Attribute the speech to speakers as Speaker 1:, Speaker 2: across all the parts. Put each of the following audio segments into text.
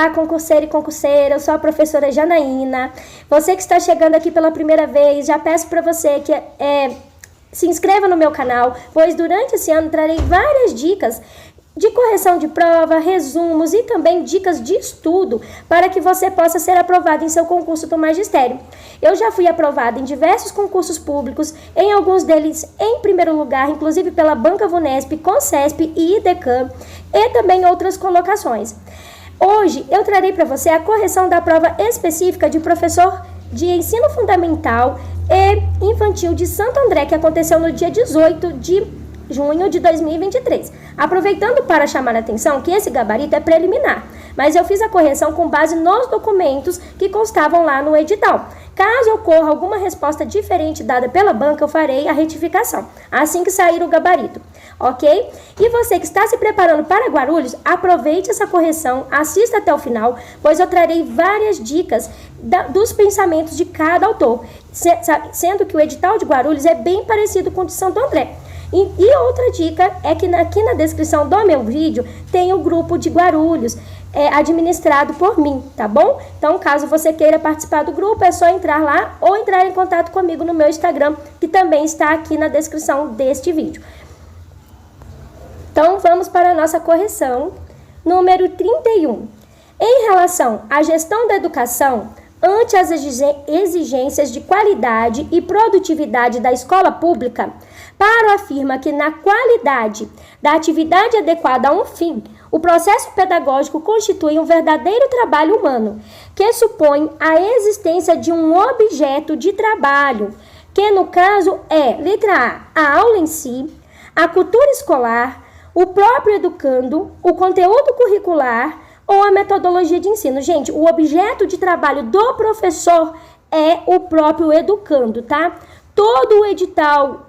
Speaker 1: Olá, concurseiro e concurseira, eu sou a professora Janaína. Você que está chegando aqui pela primeira vez, já peço para você que se inscreva no meu canal, pois durante esse ano trarei várias dicas de correção de prova, resumos e também dicas de estudo para que você possa ser aprovado em seu concurso do magistério. Eu já fui aprovada em diversos concursos públicos, em alguns deles em primeiro lugar, inclusive pela Banca Vunesp, Concesp e IDECAM, e também outras colocações. Hoje eu trarei para você a correção da prova específica de professor de ensino fundamental e infantil de Santo André, que aconteceu no dia 18 de junho de 2023. Aproveitando para chamar a atenção que esse gabarito é preliminar, mas eu fiz a correção com base nos documentos que constavam lá no edital. Caso ocorra alguma resposta diferente dada pela banca, eu farei a retificação, assim que sair o gabarito, ok? E você que está se preparando para Guarulhos, aproveite essa correção, assista até o final, pois eu trarei várias dicas dos pensamentos de cada autor, sendo que o edital de Guarulhos é bem parecido com o de Santo André. E outra dica é que aqui na descrição do meu vídeo tem o grupo de Guarulhos, administrado por mim, tá bom? Então, caso você queira participar do grupo, é só entrar lá ou entrar em contato comigo no meu Instagram, que também está aqui na descrição deste vídeo. Então, vamos para a nossa correção, número 31. Em relação à gestão da educação, ante as exigências de qualidade e produtividade da escola pública, Paro afirma que na qualidade da atividade adequada a um fim, o processo pedagógico constitui um verdadeiro trabalho humano, que supõe a existência de um objeto de trabalho, que no caso é, letra A aula em si, a cultura escolar, o próprio educando, o conteúdo curricular ou a metodologia de ensino. Gente, o objeto de trabalho do professor é o próprio educando, tá? Todo o edital,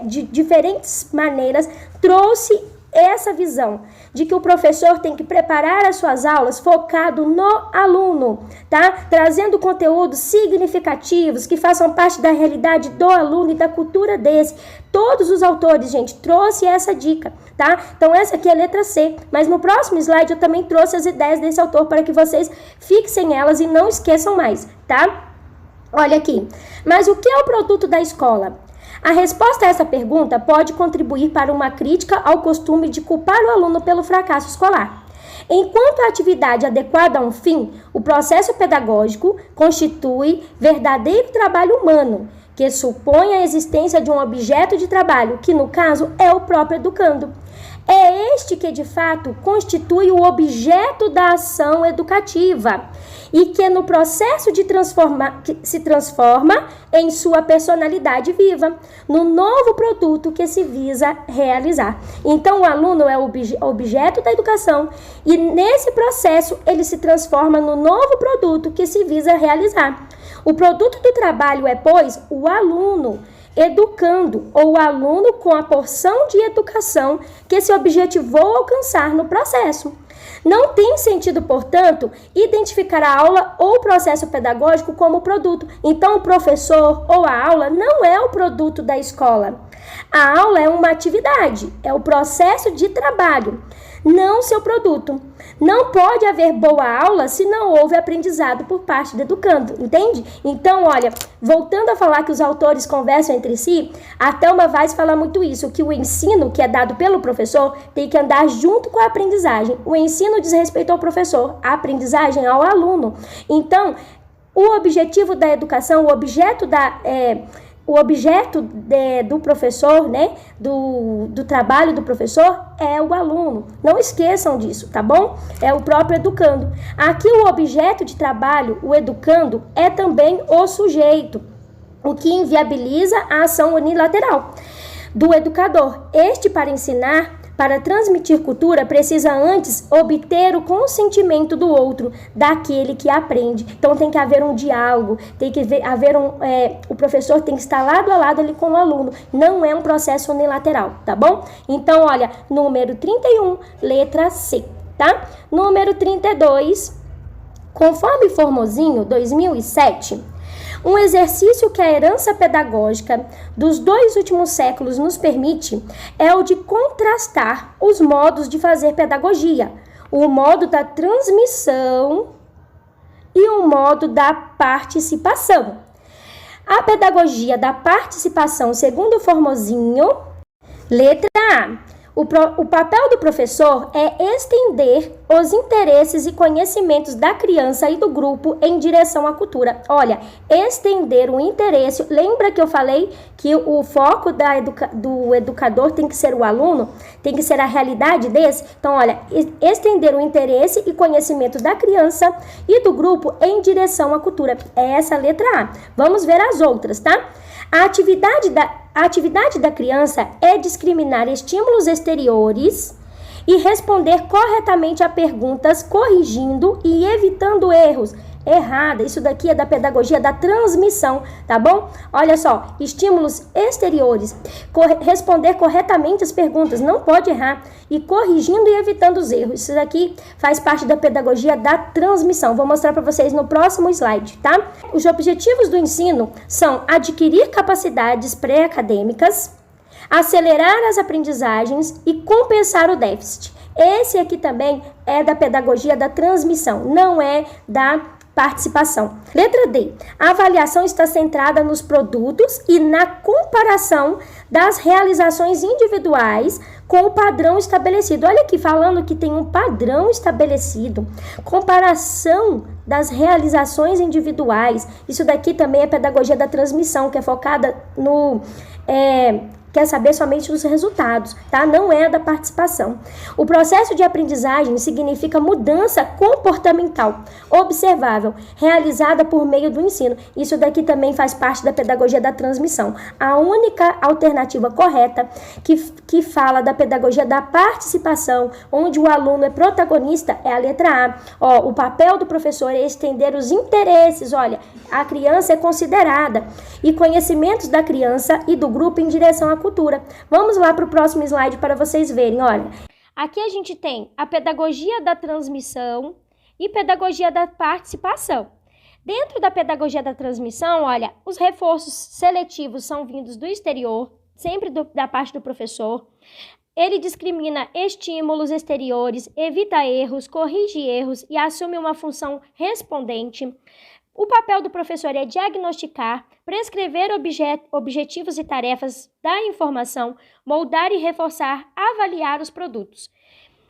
Speaker 1: de diferentes maneiras, trouxe essa visão de que o professor tem que preparar as suas aulas focado no aluno, tá? Trazendo conteúdos significativos que façam parte da realidade do aluno e da cultura desse. Todos os autores, gente, trouxe essa dica, tá? Então essa aqui é a letra C, mas no próximo slide eu também trouxe as ideias desse autor para que vocês fixem elas e não esqueçam mais, tá? Olha aqui. Mas o que é o produto da escola? A resposta a essa pergunta pode contribuir para uma crítica ao costume de culpar o aluno pelo fracasso escolar. Enquanto a atividade adequada a um fim, o processo pedagógico constitui verdadeiro trabalho humano, que supõe a existência de um objeto de trabalho, que no caso é o próprio educando. É este que, de fato, constitui o objeto da ação educativa e que no processo de se transforma em sua personalidade viva, no novo produto que se visa realizar. Então, o aluno é o objeto da educação e, nesse processo, ele se transforma no novo produto que se visa realizar. O produto do trabalho é, pois, o aluno educando, ou o aluno com a porção de educação que se objetivou alcançar no processo. Não tem sentido, portanto, identificar a aula ou o processo pedagógico como produto. Então, o professor ou a aula não é o produto da escola. A aula é uma atividade, é o processo de trabalho, não seu produto. Não pode haver boa aula se não houve aprendizado por parte do educando, entende? Então, olha, voltando a falar que os autores conversam entre si, a Thelma Vaz fala muito isso, que o ensino que é dado pelo professor tem que andar junto com a aprendizagem. O ensino diz respeito ao professor, a aprendizagem ao aluno. Então, o objetivo da educação, o objeto do professor, né, do trabalho do professor é o aluno. Não esqueçam disso, tá bom? É o próprio educando. Aqui o objeto de trabalho, o educando, é também o sujeito, o que inviabiliza a ação unilateral do educador. Este, para ensinar, para transmitir cultura, precisa antes obter o consentimento do outro, daquele que aprende. Então tem que haver um diálogo, tem que haver o professor tem que estar lado a lado ali com o aluno. Não é um processo unilateral, tá bom? Então, olha, número 31, letra C, tá? Número 32, conforme Formosinho, 2007... Um exercício que a herança pedagógica dos 2 últimos séculos nos permite é o de contrastar os modos de fazer pedagogia, o modo da transmissão e o modo da participação. A pedagogia da participação, segundo o Formosinho, letra A. O papel do professor é estender os interesses e conhecimentos da criança e do grupo em direção à cultura. Olha, estender o interesse. Lembra que eu falei que o foco do educador tem que ser o aluno? Tem que ser a realidade desse? Então, olha, estender o interesse e conhecimento da criança e do grupo em direção à cultura. É essa a letra A. Vamos ver as outras, tá? A atividade da criança é discriminar estímulos exteriores e responder corretamente a perguntas, corrigindo e evitando erros. Errada, isso daqui é da pedagogia da transmissão, tá bom? Olha só, estímulos exteriores, responder corretamente as perguntas, não pode errar, e corrigindo e evitando os erros. Isso daqui faz parte da pedagogia da transmissão. Vou mostrar para vocês no próximo slide, tá? Os objetivos do ensino são adquirir capacidades pré-acadêmicas, acelerar as aprendizagens e compensar o déficit. Esse aqui também é da pedagogia da transmissão, não é da participação. Letra D. A avaliação está centrada nos produtos e na comparação das realizações individuais com o padrão estabelecido. Olha aqui, falando que tem um padrão estabelecido. Comparação das realizações individuais. Isso daqui também é pedagogia da transmissão, que é focada no... quer saber somente dos resultados, tá? Não é da participação. O processo de aprendizagem significa mudança comportamental observável, realizada por meio do ensino. Isso daqui também faz parte da pedagogia da transmissão. A única alternativa correta que fala da pedagogia da participação, onde o aluno é protagonista, é a letra A. O papel do professor é estender os interesses, olha, a criança é considerada, e conhecimentos da criança e do grupo em direção à cultura. Vamos lá para o próximo slide para vocês verem, olha. Aqui a gente tem a pedagogia da transmissão e pedagogia da participação. Dentro da pedagogia da transmissão, olha, os reforços seletivos são vindos do exterior, sempre da parte do professor. Ele discrimina estímulos exteriores, evita erros, corrige erros e assume uma função respondente. O papel do professor é diagnosticar, prescrever objetivos e tarefas da informação, moldar e reforçar, avaliar os produtos.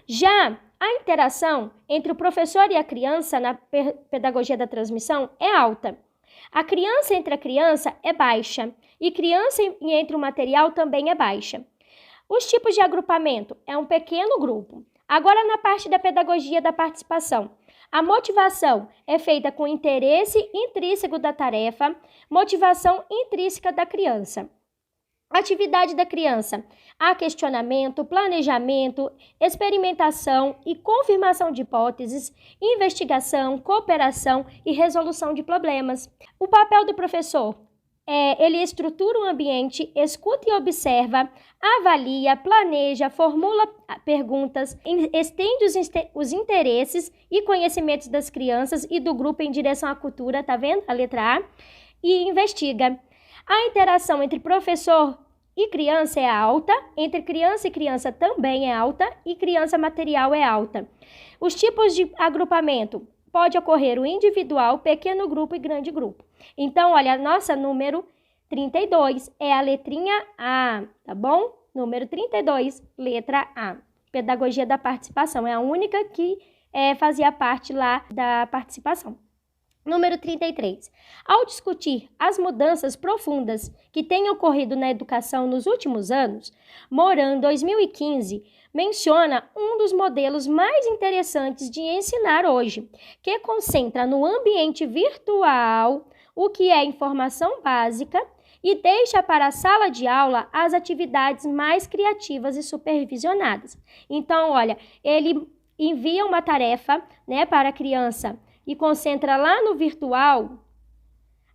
Speaker 1: Já a interação entre o professor e a criança na pedagogia da transmissão é alta. A criança entre a criança é baixa e criança entre o material também é baixa. Os tipos de agrupamento é um pequeno grupo. Agora, na parte da pedagogia da participação, a motivação é feita com interesse intrínseco da tarefa, motivação intrínseca da criança. Atividade da criança: há questionamento, planejamento, experimentação e confirmação de hipóteses, investigação, cooperação e resolução de problemas. O papel do professor: ele estrutura o ambiente, escuta e observa, avalia, planeja, formula perguntas, estende os interesses e conhecimentos das crianças e do grupo em direção à cultura, tá vendo? A letra A. E investiga. A interação entre professor e criança é alta, entre criança e criança também é alta e criança material é alta. Os tipos de agrupamento: pode ocorrer o individual, pequeno grupo e grande grupo. Então, olha, a nossa número 32 é a letrinha A, tá bom? Número 32, letra A. Pedagogia da participação, é a única que fazia parte lá da participação. Número 33. Ao discutir as mudanças profundas que têm ocorrido na educação nos últimos anos, Moran, 2015, menciona um dos modelos mais interessantes de ensinar hoje, que concentra no ambiente virtual o que é informação básica e deixa para a sala de aula as atividades mais criativas e supervisionadas. Então, olha, ele envia uma tarefa, para a criança e concentra lá no virtual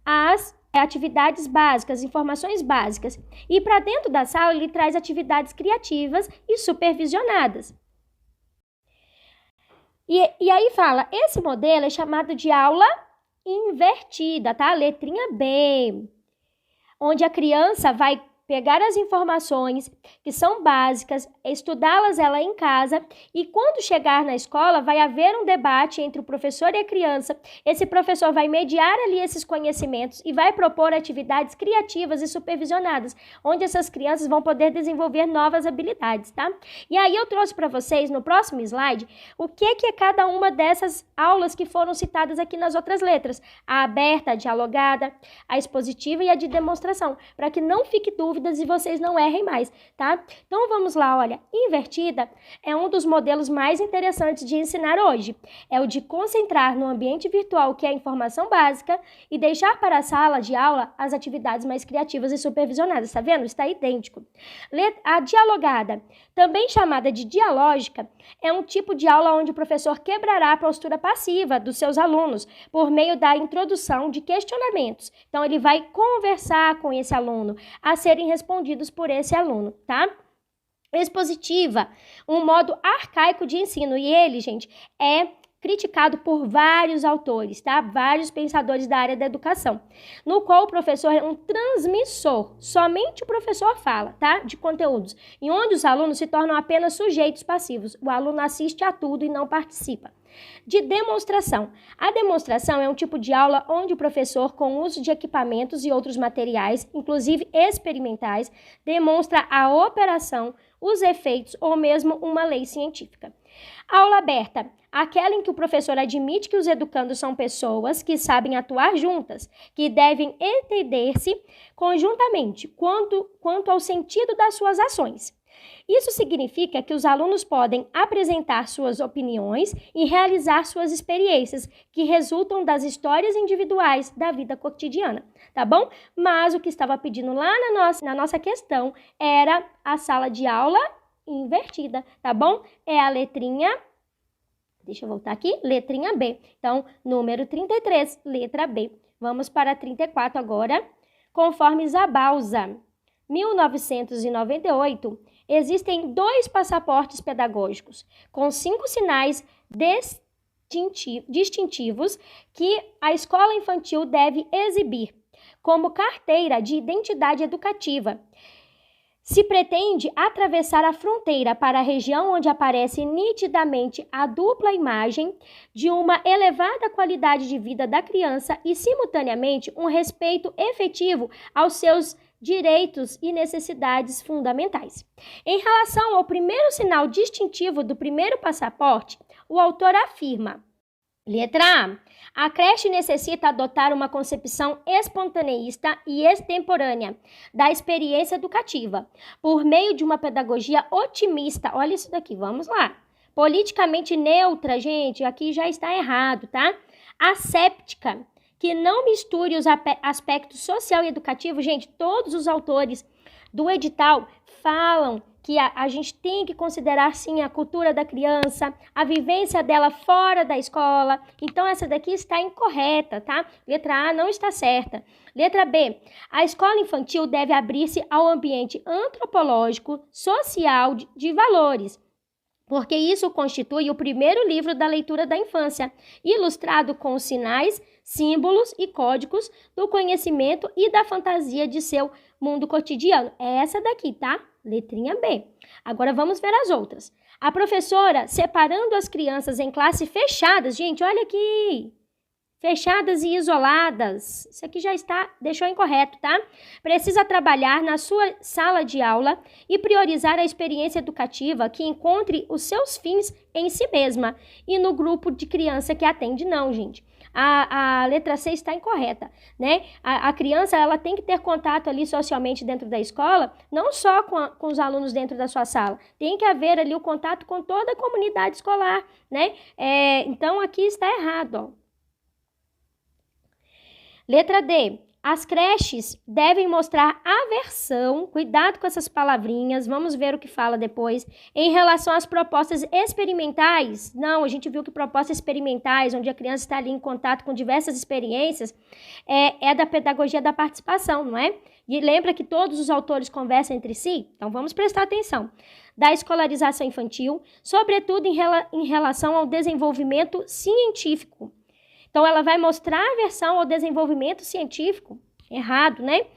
Speaker 1: as atividades básicas, informações básicas. E para dentro da sala ele traz atividades criativas e supervisionadas. E aí fala, esse modelo é chamado de aula invertida, tá? Letrinha B. Onde a criança vai pegar as informações que são básicas, estudá-las ela em casa, e quando chegar na escola vai haver um debate entre o professor e a criança. Esse professor vai mediar ali esses conhecimentos e vai propor atividades criativas e supervisionadas, onde essas crianças vão poder desenvolver novas habilidades, tá? E aí eu trouxe para vocês no próximo slide o que é cada uma dessas aulas que foram citadas aqui nas outras letras: a aberta, a dialogada, a expositiva e a de demonstração, para que não fique dúvidas e vocês não errem mais, tá? Então vamos lá, olha, invertida é um dos modelos mais interessantes de ensinar hoje. É o de concentrar no ambiente virtual, que é a informação básica, e deixar para a sala de aula as atividades mais criativas e supervisionadas, tá vendo? Está idêntico. A dialogada, também chamada de dialógica, é um tipo de aula onde o professor quebrará a postura passiva dos seus alunos por meio da introdução de questionamentos. Então, ele vai conversar com esse aluno a serem respondidos por esse aluno, tá? Expositiva, um modo arcaico de ensino, e ele, gente, é criticado por vários autores, tá? Vários pensadores da área da educação, no qual o professor é um transmissor, somente o professor fala, tá? De conteúdos, e onde os alunos se tornam apenas sujeitos passivos. O aluno assiste a tudo e não participa. De demonstração. A demonstração é um tipo de aula onde o professor, com o uso de equipamentos e outros materiais, inclusive experimentais, demonstra a operação, os efeitos ou mesmo uma lei científica. Aula aberta, aquela em que o professor admite que os educandos são pessoas que sabem atuar juntas, que devem entender-se conjuntamente quanto ao sentido das suas ações. Isso significa que os alunos podem apresentar suas opiniões e realizar suas experiências, que resultam das histórias individuais da vida cotidiana, tá bom? Mas o que estava pedindo lá na nossa questão era a sala de aula invertida, tá bom? É a letrinha, deixa eu voltar aqui, letrinha B. Então, número 33, letra B. Vamos para 34 agora. Conforme Zabauza, 1998, existem 2 passaportes pedagógicos com 5 sinais distintivos que a escola infantil deve exibir como carteira de identidade educativa. Se pretende atravessar a fronteira para a região onde aparece nitidamente a dupla imagem de uma elevada qualidade de vida da criança e, simultaneamente, um respeito efetivo aos seus direitos e necessidades fundamentais. Em relação ao primeiro sinal distintivo do primeiro passaporte, o autor afirma: letra A creche necessita adotar uma concepção espontaneísta e extemporânea da experiência educativa, por meio de uma pedagogia otimista. Olha isso daqui, vamos lá. Politicamente neutra, gente, aqui já está errado, tá? Asséptica, que não misture os aspectos social e educativo. Gente, todos os autores do edital falam que a gente tem que considerar, sim, a cultura da criança, a vivência dela fora da escola. Então, essa daqui está incorreta, tá? Letra A não está certa. Letra B, a escola infantil deve abrir-se ao ambiente antropológico, social, de valores, porque isso constitui o primeiro livro da leitura da infância, ilustrado com os sinais, símbolos e códigos do conhecimento e da fantasia de seu mundo cotidiano. É essa daqui, tá? Letrinha B. Agora vamos ver as outras. A professora separando as crianças em classes fechadas. Gente, olha aqui. Fechadas e isoladas. Isso aqui já deixou incorreto, tá? Precisa trabalhar na sua sala de aula e priorizar a experiência educativa que encontre os seus fins em si mesma e no grupo de criança que atende. Não, gente. A letra C está incorreta, né? A criança, ela tem que ter contato ali socialmente dentro da escola, não só com os alunos dentro da sua sala. Tem que haver ali o contato com toda a comunidade escolar, né? Então, aqui está errado, ó. Letra D. As creches devem mostrar aversão, cuidado com essas palavrinhas, vamos ver o que fala depois, em relação às propostas experimentais. Não, a gente viu que propostas experimentais, onde a criança está ali em contato com diversas experiências, é da pedagogia da participação, não é? E lembra que todos os autores conversam entre si? Então vamos prestar atenção. Da escolarização infantil, sobretudo em relação ao desenvolvimento científico. Então, ela vai mostrar aversão ao desenvolvimento científico. Errado, né?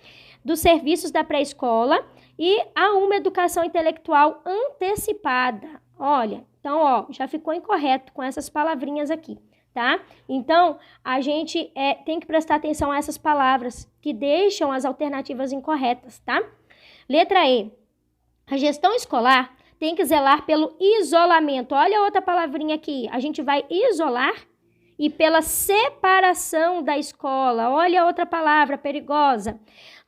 Speaker 1: dos serviços da pré-escola e a uma educação intelectual antecipada. Olha, então, ó, já ficou incorreto com essas palavrinhas aqui, tá? Então, a gente tem que prestar atenção a essas palavras que deixam as alternativas incorretas, tá? Letra E. A gestão escolar tem que zelar pelo isolamento. Olha outra palavrinha aqui. A gente vai isolar e pela separação da escola. Olha outra palavra perigosa.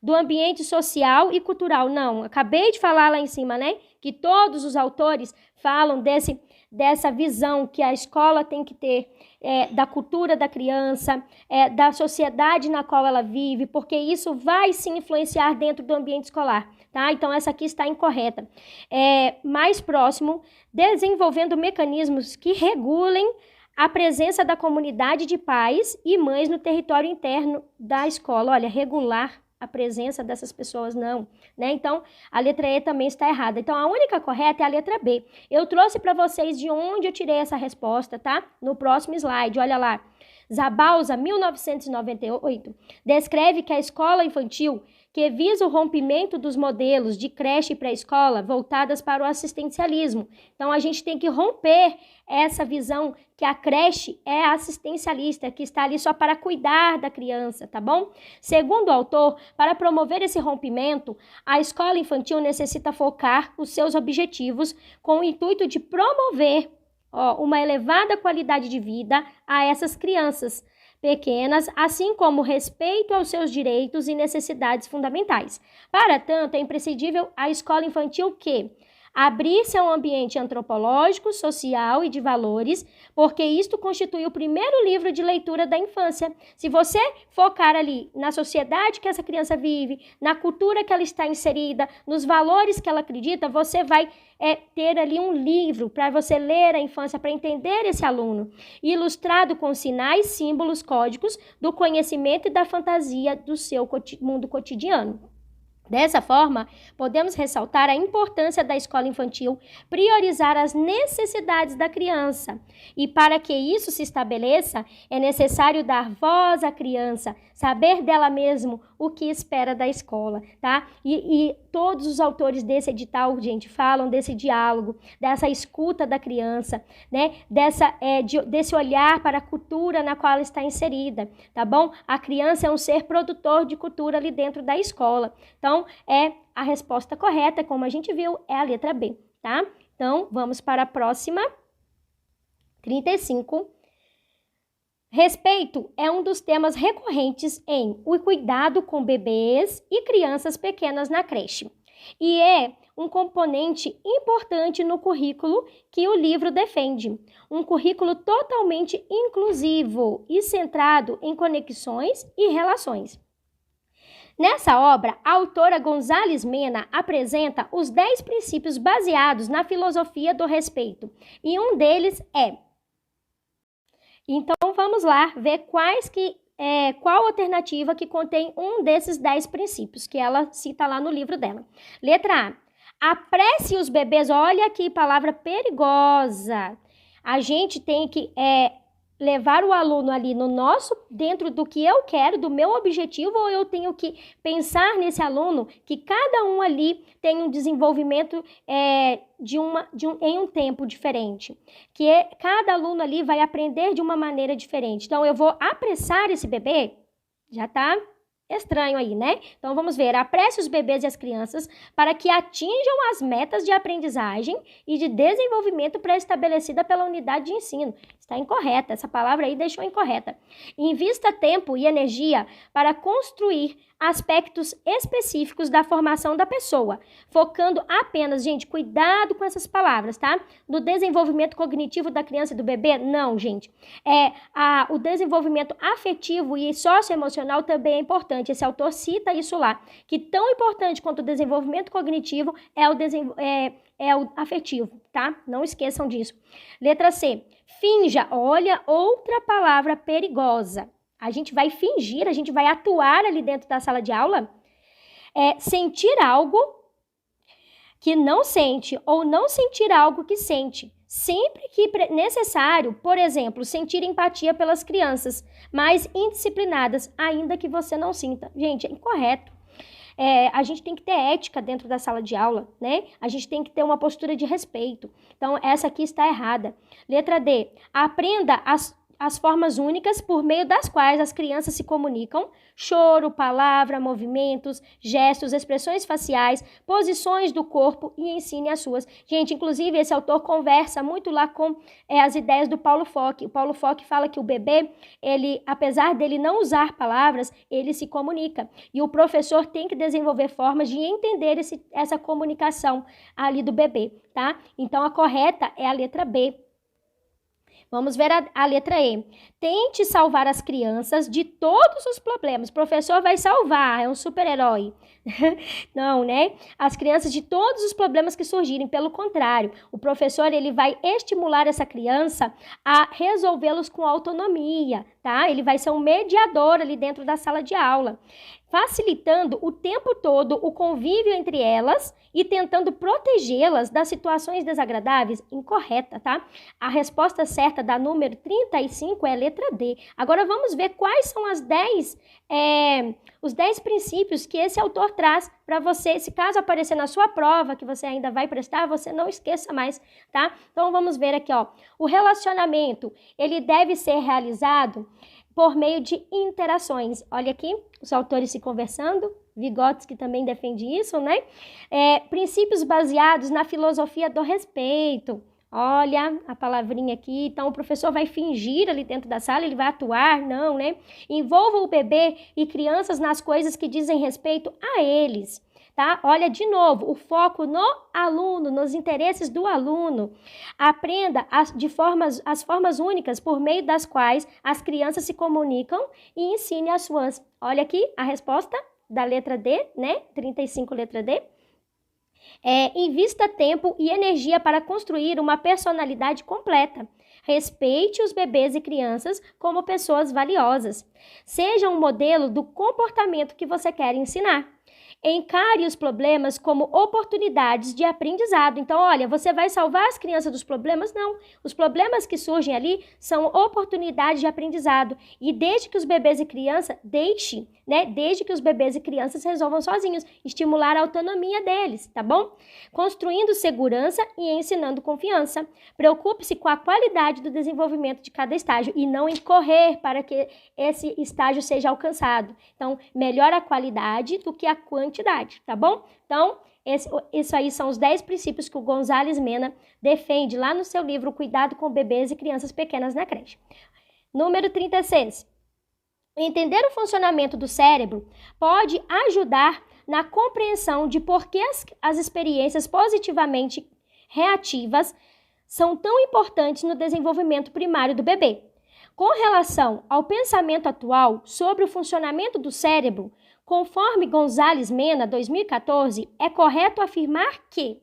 Speaker 1: Do ambiente social e cultural. Não, acabei de falar lá em cima, né? Que todos os autores falam dessa visão que a escola tem que ter da cultura da criança, da sociedade na qual ela vive, porque isso vai se influenciar dentro do ambiente escolar, tá? Então, essa aqui está incorreta. Mais próximo, desenvolvendo mecanismos que regulem a presença da comunidade de pais e mães no território interno da escola. Olha, regular a presença dessas pessoas, não, né? Então, a letra E também está errada. Então, a única correta é a letra B. Eu trouxe para vocês de onde eu tirei essa resposta, tá? No próximo slide, olha lá. Zabalza, 1998, descreve que a escola infantil, que visa o rompimento dos modelos de creche e pré-escola voltadas para o assistencialismo. Então, a gente tem que romper essa visão que a creche é assistencialista, que está ali só para cuidar da criança, tá bom? Segundo o autor, para promover esse rompimento, a escola infantil necessita focar os seus objetivos com o intuito de promover uma elevada qualidade de vida a essas crianças pequenas, assim como respeito aos seus direitos e necessidades fundamentais. Para tanto, é imprescindível a escola infantil que abrir-se a um ambiente antropológico, social e de valores, porque isto constitui o primeiro livro de leitura da infância. Se você focar ali na sociedade que essa criança vive, na cultura que ela está inserida, nos valores que ela acredita, você vai ter ali um livro para você ler a infância, para entender esse aluno, ilustrado com sinais, símbolos, códigos do conhecimento e da fantasia do seu mundo cotidiano. Dessa forma, podemos ressaltar a importância da escola infantil priorizar as necessidades da criança. E para que isso se estabeleça, é necessário dar voz à criança, saber dela mesmo o que espera da escola, tá? E todos os autores desse edital, gente, falam desse diálogo, dessa escuta da criança, né? Desse olhar para a cultura na qual ela está inserida, tá bom? A criança é um ser produtor de cultura ali dentro da escola. Então, a resposta correta, como a gente viu, é a letra B, tá? Então, vamos para a próxima. 35. Respeito é um dos temas recorrentes em O Cuidado com Bebês e Crianças Pequenas na Creche. E é um componente importante no currículo que o livro defende. Um currículo totalmente inclusivo e centrado em conexões e relações. Nessa obra, a autora Gonzales Mena apresenta os 10 princípios baseados na filosofia do respeito. E um deles é... Então, vamos lá ver qual alternativa que contém um desses 10 princípios que ela cita lá no livro dela. Letra A. Apresse os bebês. Olha aqui, palavra perigosa. A gente tem que levar o aluno ali dentro do que eu quero, do meu objetivo, ou eu tenho que pensar nesse aluno que cada um ali tem um desenvolvimento em um tempo diferente, cada aluno ali vai aprender de uma maneira diferente. Então, eu vou apressar esse bebê, já tá estranho aí, né? Então, vamos ver. Apresse os bebês e as crianças para que atinjam as metas de aprendizagem e de desenvolvimento pré-estabelecida pela unidade de ensino. Está incorreta. Essa palavra aí deixou incorreta. Invista tempo e energia para construir aspectos específicos da formação da pessoa, focando apenas, gente, cuidado com essas palavras, tá? No desenvolvimento cognitivo da criança e do bebê, não, gente. O desenvolvimento afetivo e socioemocional também é importante. Esse autor cita isso lá, que tão importante quanto o desenvolvimento cognitivo é o afetivo, tá? Não esqueçam disso. Letra C. Finja. Olha, outra palavra perigosa. A gente vai fingir, a gente vai atuar ali dentro da sala de aula, sentir algo que não sente ou não sentir algo que sente. Sempre que necessário, por exemplo, sentir empatia pelas crianças mais indisciplinadas, ainda que você não sinta. Gente, é incorreto. A gente tem que ter ética dentro da sala de aula, né? A gente tem que ter uma postura de respeito. Então, essa aqui está errada. Letra D. Aprenda as formas únicas por meio das quais as crianças se comunicam: choro, palavra, movimentos, gestos, expressões faciais, posições do corpo, e ensine as suas. Gente, inclusive, esse autor conversa muito lá com as ideias do Paulo Fock. O Paulo Fock fala que o bebê, ele, apesar dele não usar palavras, ele se comunica. E o professor tem que desenvolver formas de entender essa comunicação ali do bebê, tá? Então, a correta é a letra B. Vamos ver a letra E. Tente salvar as crianças de todos os problemas. O professor vai salvar, é um super-herói. Não, né? As crianças de todos os problemas que surgirem. Pelo contrário, o professor ele vai estimular essa criança a resolvê-los com autonomia, tá? Ele vai ser um mediador ali dentro da sala de aula, facilitando o tempo todo o convívio entre elas e tentando protegê-las das situações desagradáveis. Incorreta, tá? A resposta certa da número 35 é a letra D. Agora vamos ver quais são os 10 princípios que esse autor traz para você, se caso aparecer na sua prova, que você ainda vai prestar, você não esqueça mais, tá? Então vamos ver aqui, ó. O relacionamento, ele deve ser realizado por meio de interações. Olha aqui, os autores se conversando, Vygotsky também defende isso, né? Princípios baseados na filosofia do respeito. Olha a palavrinha aqui. Então, o professor vai fingir ali dentro da sala, ele vai atuar, não, né? Envolva o bebê e crianças nas coisas que dizem respeito a eles. Tá? Olha de novo, o foco no aluno, nos interesses do aluno. Aprenda as formas únicas por meio das quais as crianças se comunicam e ensine as suas. Olha aqui a resposta da letra D, né? 35, letra D. Invista tempo e energia para construir uma personalidade completa. Respeite os bebês e crianças como pessoas valiosas. Seja um modelo do comportamento que você quer ensinar. Encare os problemas como oportunidades de aprendizado. Então, olha, você vai salvar as crianças dos problemas? Não. Os problemas que surgem ali são oportunidades de aprendizado. E desde que os bebês e crianças, desde que os bebês e crianças resolvam sozinhos, estimular a autonomia deles, tá bom? Construindo segurança e ensinando confiança. Preocupe-se com a qualidade do desenvolvimento de cada estágio e não em correr para que esse estágio seja alcançado. Então, melhor a qualidade do que a quantidade, tá bom? Então, isso aí são os 10 princípios que o Gonzales Mena defende lá no seu livro Cuidado com Bebês e Crianças Pequenas na Creche. Número 36. Entender o funcionamento do cérebro pode ajudar na compreensão de por que as experiências positivamente reativas são tão importantes no desenvolvimento primário do bebê. Com relação ao pensamento atual sobre o funcionamento do cérebro, conforme Gonzales Mena, 2014, é correto afirmar que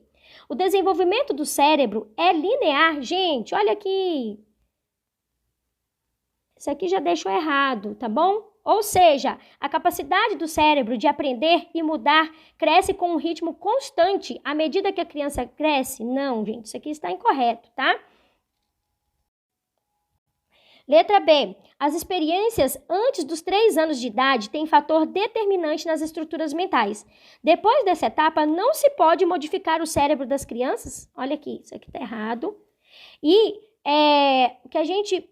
Speaker 1: o desenvolvimento do cérebro é linear. Gente, olha aqui. Isso aqui já deixou errado, tá bom? Ou seja, a capacidade do cérebro de aprender e mudar cresce com um ritmo constante à medida que a criança cresce? Não, gente, isso aqui está incorreto, tá? Letra B. As experiências antes dos 3 anos de idade têm fator determinante nas estruturas mentais. Depois dessa etapa, não se pode modificar o cérebro das crianças? Olha aqui, isso aqui está errado. E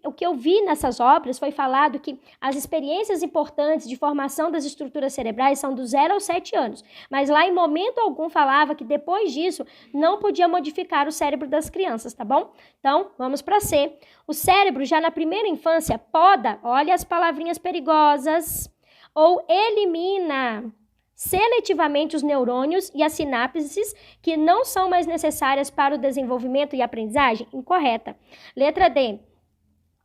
Speaker 1: o que eu vi nessas obras foi falado que as experiências importantes de formação das estruturas cerebrais são do 0 aos 7 anos. Mas lá em momento algum falava que depois disso não podia modificar o cérebro das crianças, tá bom? Então, vamos para C. O cérebro já na primeira infância poda, olha as palavrinhas perigosas, ou elimina seletivamente os neurônios e as sinapses que não são mais necessárias para o desenvolvimento e aprendizagem? Incorreta. Letra D.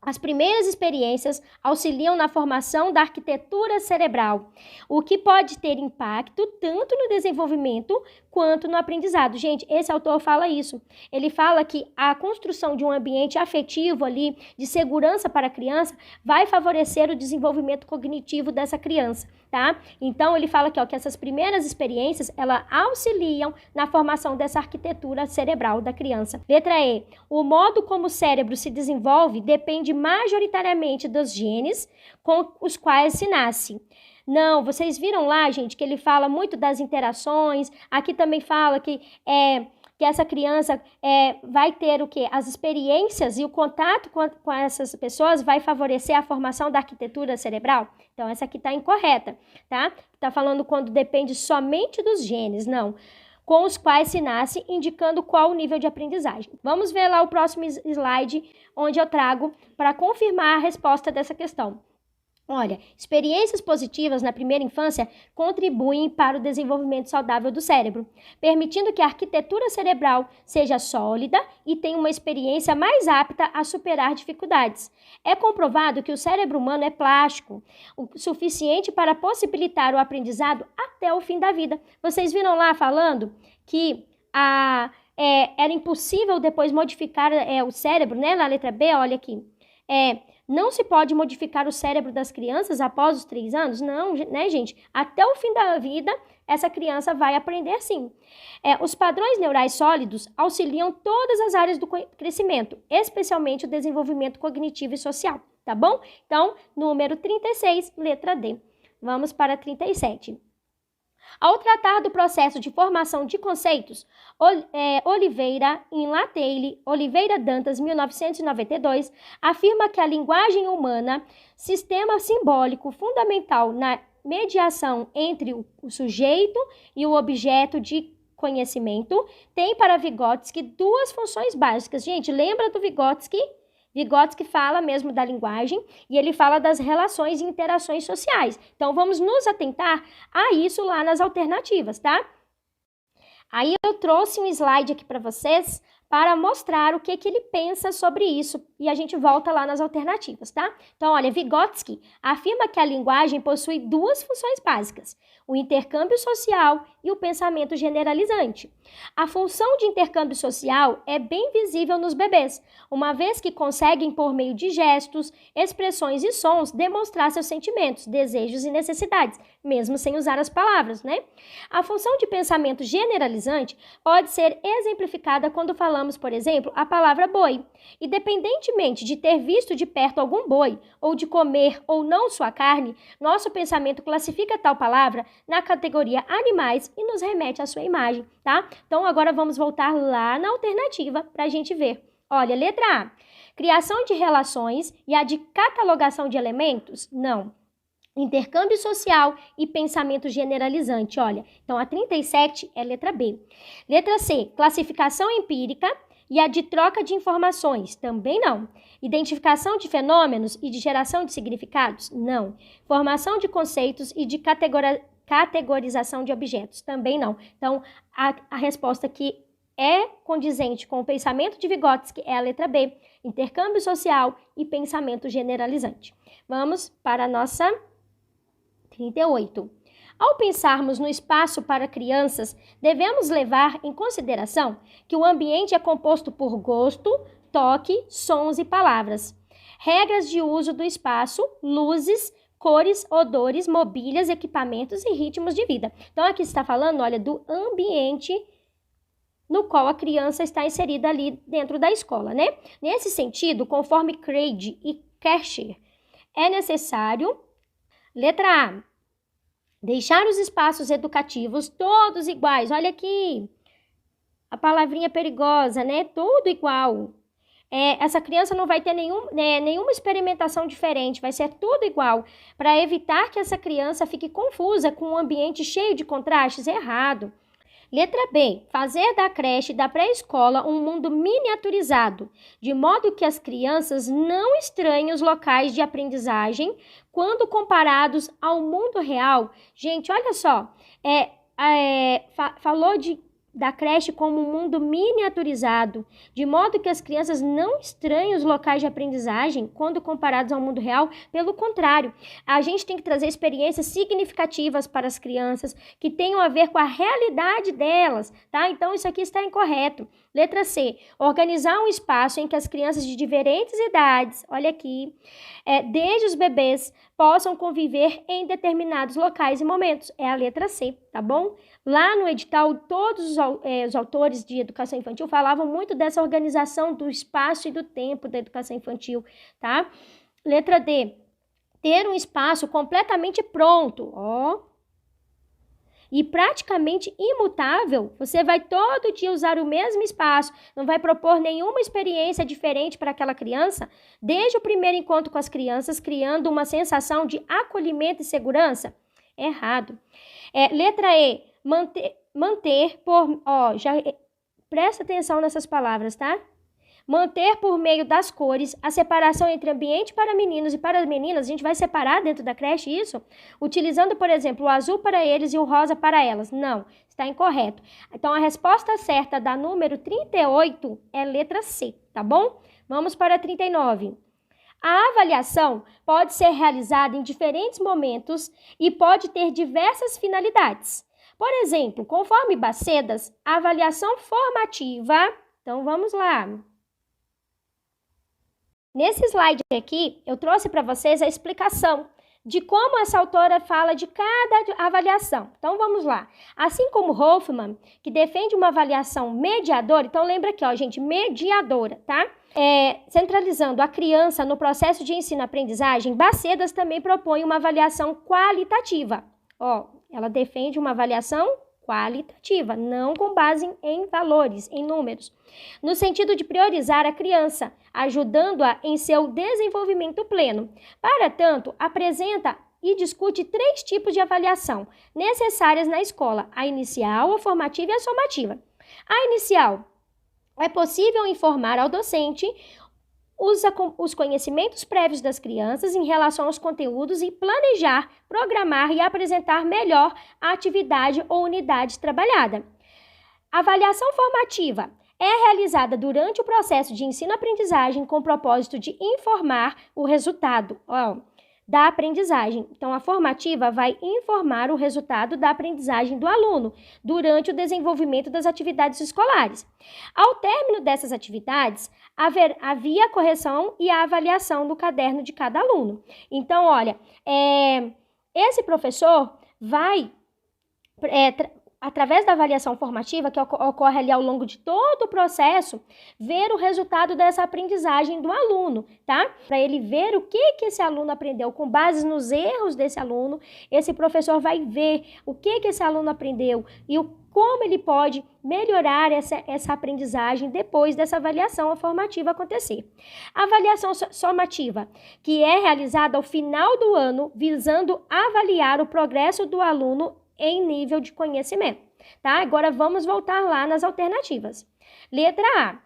Speaker 1: As primeiras experiências auxiliam na formação da arquitetura cerebral, o que pode ter impacto tanto no desenvolvimento quanto no aprendizado. Gente, esse autor fala isso. Ele fala que a construção de um ambiente afetivo ali, de segurança para a criança, vai favorecer o desenvolvimento cognitivo dessa criança, tá? Então, ele fala que essas primeiras experiências, elas auxiliam na formação dessa arquitetura cerebral da criança. Letra E. O modo como o cérebro se desenvolve depende majoritariamente dos genes com os quais se nasce. Não, vocês viram lá, gente, que ele fala muito das interações. Aqui também fala que essa criança vai ter o quê? As experiências e o contato com essas pessoas vai favorecer a formação da arquitetura cerebral. Então, essa aqui está incorreta, tá? Está falando quando depende somente dos genes, não. Com os quais se nasce, indicando qual o nível de aprendizagem. Vamos ver lá o próximo slide, onde eu trago para confirmar a resposta dessa questão. Olha, experiências positivas na primeira infância contribuem para o desenvolvimento saudável do cérebro, permitindo que a arquitetura cerebral seja sólida e tenha uma experiência mais apta a superar dificuldades. É comprovado que o cérebro humano é plástico, o suficiente para possibilitar o aprendizado até o fim da vida. Vocês viram lá falando que era impossível depois modificar o cérebro, né? Na letra B, olha aqui. Não se pode modificar o cérebro das crianças após os 3 anos? Não, né, gente? Até o fim da vida, essa criança vai aprender sim. Os padrões neurais sólidos auxiliam todas as áreas do crescimento, especialmente o desenvolvimento cognitivo e social, tá bom? Então, número 36, letra D. Vamos para 37. Ao tratar do processo de formação de conceitos, Oliveira, em Lateile, Oliveira Dantas, 1992, afirma que a linguagem humana, sistema simbólico fundamental na mediação entre o sujeito e o objeto de conhecimento, tem para Vygotsky 2 funções básicas. Gente, lembra do Vygotsky? Vygotsky fala mesmo da linguagem e ele fala das relações e interações sociais. Então, vamos nos atentar a isso lá nas alternativas, tá? Aí eu trouxe um slide aqui para vocês para mostrar o que ele pensa sobre isso e a gente volta lá nas alternativas, tá? Então, olha, Vygotsky afirma que a linguagem possui 2 funções básicas, o intercâmbio social e o pensamento generalizante. A função de intercâmbio social é bem visível nos bebês, uma vez que conseguem, por meio de gestos, expressões e sons, demonstrar seus sentimentos, desejos e necessidades, mesmo sem usar as palavras, né? A função de pensamento generalizante pode ser exemplificada quando falamos, por exemplo, a palavra boi. Independentemente de ter visto de perto algum boi, ou de comer ou não sua carne, nosso pensamento classifica tal palavra na categoria animais e nos remete à sua imagem, tá? Então, agora vamos voltar lá na alternativa para a gente ver. Olha, letra A, criação de relações e a de catalogação de elementos? Não. Intercâmbio social e pensamento generalizante, olha. Então, a 37 é letra B. Letra C, classificação empírica e a de troca de informações? Também não. Identificação de fenômenos e de geração de significados? Não. Formação de conceitos e de categorização de objetos? Também não. Então, a resposta que é condizente com o pensamento de Vygotsky é a letra B, intercâmbio social e pensamento generalizante. Vamos para a nossa 38. Ao pensarmos no espaço para crianças, devemos levar em consideração que o ambiente é composto por gosto, toque, sons e palavras. Regras de uso do espaço, luzes, cores, odores, mobílias, equipamentos e ritmos de vida. Então, aqui está falando, olha, do ambiente no qual a criança está inserida ali dentro da escola, né? Nesse sentido, conforme Craig e Kircher, é necessário, letra A, deixar os espaços educativos todos iguais. Olha aqui, a palavrinha perigosa, né? Tudo igual. Essa criança não vai ter nenhuma experimentação diferente, vai ser tudo igual, para evitar que essa criança fique confusa com um ambiente cheio de contrastes. Errado. Letra B, fazer da creche e da pré-escola um mundo miniaturizado, de modo que as crianças não estranhem os locais de aprendizagem quando comparados ao mundo real. Gente, olha só, falou da creche como um mundo miniaturizado, de modo que as crianças não estranhem os locais de aprendizagem quando comparados ao mundo real. Pelo contrário, a gente tem que trazer experiências significativas para as crianças que tenham a ver com a realidade delas, tá? Então, isso aqui está incorreto. Letra C, organizar um espaço em que as crianças de diferentes idades, olha aqui, desde os bebês, possam conviver em determinados locais e momentos. É a letra C, tá bom? Lá no edital, todos os autores de educação infantil falavam muito dessa organização do espaço e do tempo da educação infantil, tá? Letra D, ter um espaço completamente pronto, ó, e praticamente imutável. Você vai todo dia usar o mesmo espaço, não vai propor nenhuma experiência diferente para aquela criança, desde o primeiro encontro com as crianças, criando uma sensação de acolhimento e segurança? Errado. Letra E, manter por... Ó, presta atenção nessas palavras, tá? Manter por meio das cores a separação entre ambiente para meninos e para meninas. A gente vai separar dentro da creche isso? Utilizando, por exemplo, o azul para eles e o rosa para elas. Não, está incorreto. Então, a resposta certa da número 38 é letra C, tá bom? Vamos para a 39. A avaliação pode ser realizada em diferentes momentos e pode ter diversas finalidades. Por exemplo, conforme Bacedas, a avaliação formativa... Então, vamos lá. Nesse slide aqui, eu trouxe para vocês a explicação de como essa autora fala de cada avaliação. Então, vamos lá. Assim como Hoffman, que defende uma avaliação mediadora, então lembra aqui, ó, gente, mediadora, tá? Centralizando a criança no processo de ensino-aprendizagem, Bacedas também propõe uma avaliação qualitativa. Ó, ela defende uma avaliação qualitativa, não com base em valores, em números, no sentido de priorizar a criança, ajudando-a em seu desenvolvimento pleno. Para tanto, apresenta e discute 3 tipos de avaliação necessárias na escola: a inicial, a formativa e a somativa. A inicial: é possível informar ao docente os conhecimentos prévios das crianças em relação aos conteúdos e planejar, programar e apresentar melhor a atividade ou unidade trabalhada. A avaliação formativa é realizada durante o processo de ensino-aprendizagem com o propósito de informar o resultado da aprendizagem. Então, a formativa vai informar o resultado da aprendizagem do aluno durante o desenvolvimento das atividades escolares. Ao término dessas atividades, havia a correção e a avaliação do caderno de cada aluno. Então, olha, esse professor vai... através da avaliação formativa, que ocorre ali ao longo de todo o processo, ver o resultado dessa aprendizagem do aluno, tá? Para ele ver o que esse aluno aprendeu. Com base nos erros desse aluno, esse professor vai ver o que esse aluno aprendeu e como ele pode melhorar essa aprendizagem depois dessa avaliação formativa acontecer. A avaliação somativa, que é realizada ao final do ano, visando avaliar o progresso do aluno em nível de conhecimento, tá? Agora vamos voltar lá nas alternativas. Letra A.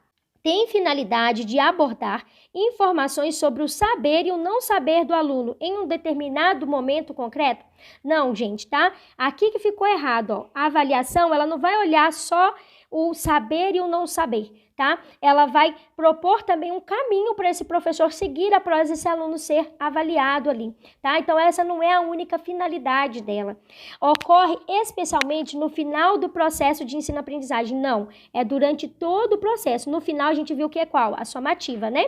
Speaker 1: Tem finalidade de abordar informações sobre o saber e o não saber do aluno em um determinado momento concreto? Não, gente, tá? Aqui que ficou errado, ó. A avaliação, ela não vai olhar só o saber e o não saber, tá? Ela vai propor também um caminho para esse professor seguir após esse aluno ser avaliado ali, tá? Então, essa não é a única finalidade dela. Ocorre especialmente no final do processo de ensino-aprendizagem. Não, é durante todo o processo. No final, a gente viu que é qual? A somativa, né?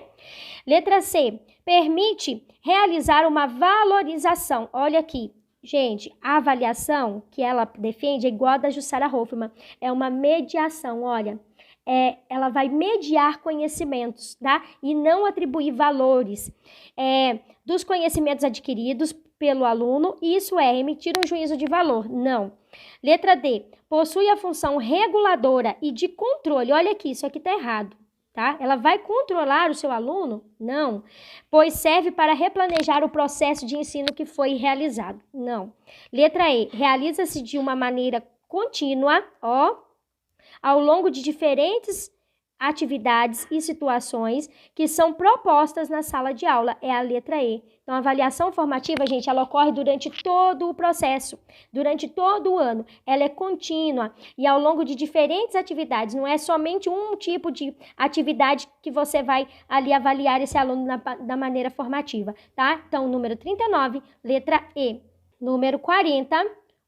Speaker 1: Letra C. Permite realizar uma valorização. Olha aqui. Gente, a avaliação que ela defende é igual a da Jussara Hoffman. É uma mediação, olha. Ela vai mediar conhecimentos, tá? E não atribuir valores dos conhecimentos adquiridos pelo aluno. Isso é emitir um juízo de valor. Não. Letra D. Possui a função reguladora e de controle. Olha aqui, isso aqui tá errado. Tá? Ela vai controlar o seu aluno? Não, pois serve para replanejar o processo de ensino que foi realizado. Não. Letra E, realiza-se de uma maneira contínua, ao longo de diferentes atividades e situações que são propostas na sala de aula. É a letra E. Então, a avaliação formativa, gente, ela ocorre durante todo o processo, durante todo o ano. Ela é contínua e ao longo de diferentes atividades. Não é somente um tipo de atividade que você vai ali avaliar esse aluno da maneira formativa, tá? Então, número 39, letra E. Número 40.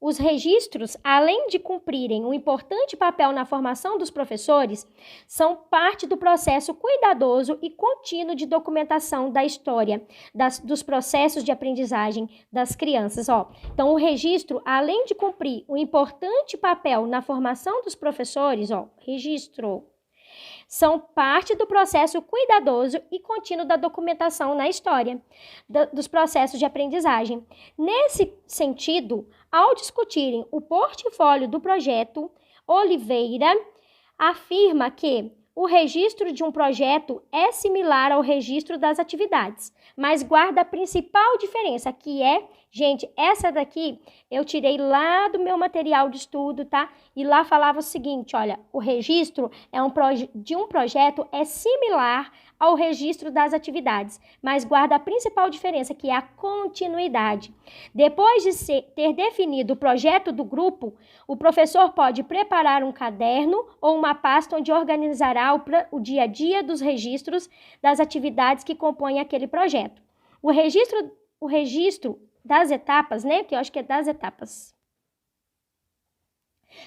Speaker 1: Os registros, além de cumprirem um importante papel na formação dos professores, são parte do processo cuidadoso e contínuo de documentação da história, dos processos de aprendizagem das crianças. Então, o registro, além de cumprir um importante papel na formação dos professores, registro, são parte do processo cuidadoso e contínuo da documentação na história dos processos de aprendizagem. Nesse sentido, ao discutirem o portfólio do projeto, Oliveira afirma que o registro de um projeto é similar ao registro das atividades, mas guarda a principal diferença, que é, gente, essa daqui eu tirei lá do meu material de estudo, tá? E lá falava o seguinte, olha, o registro de um projeto é similar ao registro das atividades, mas guarda a principal diferença, que é a continuidade. Depois de ter definido o projeto do grupo, o professor pode preparar um caderno ou uma pasta onde organizará o dia a dia dos registros das atividades que compõem aquele projeto. O registro das etapas, né, que eu acho que é das etapas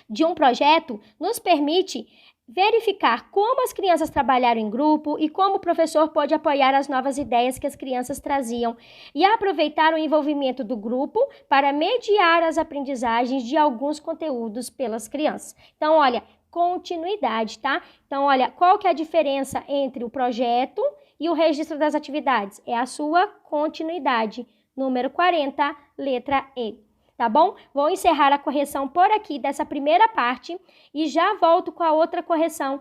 Speaker 1: de um projeto, nos permite verificar como as crianças trabalharam em grupo e como o professor pode apoiar as novas ideias que as crianças traziam e aproveitar o envolvimento do grupo para mediar as aprendizagens de alguns conteúdos pelas crianças. Então, olha, continuidade, tá? Então, olha, qual que é a diferença entre o projeto e o registro das atividades? É a sua continuidade. Número 40, letra E. Tá bom? Vou encerrar a correção por aqui dessa primeira parte e já volto com a outra correção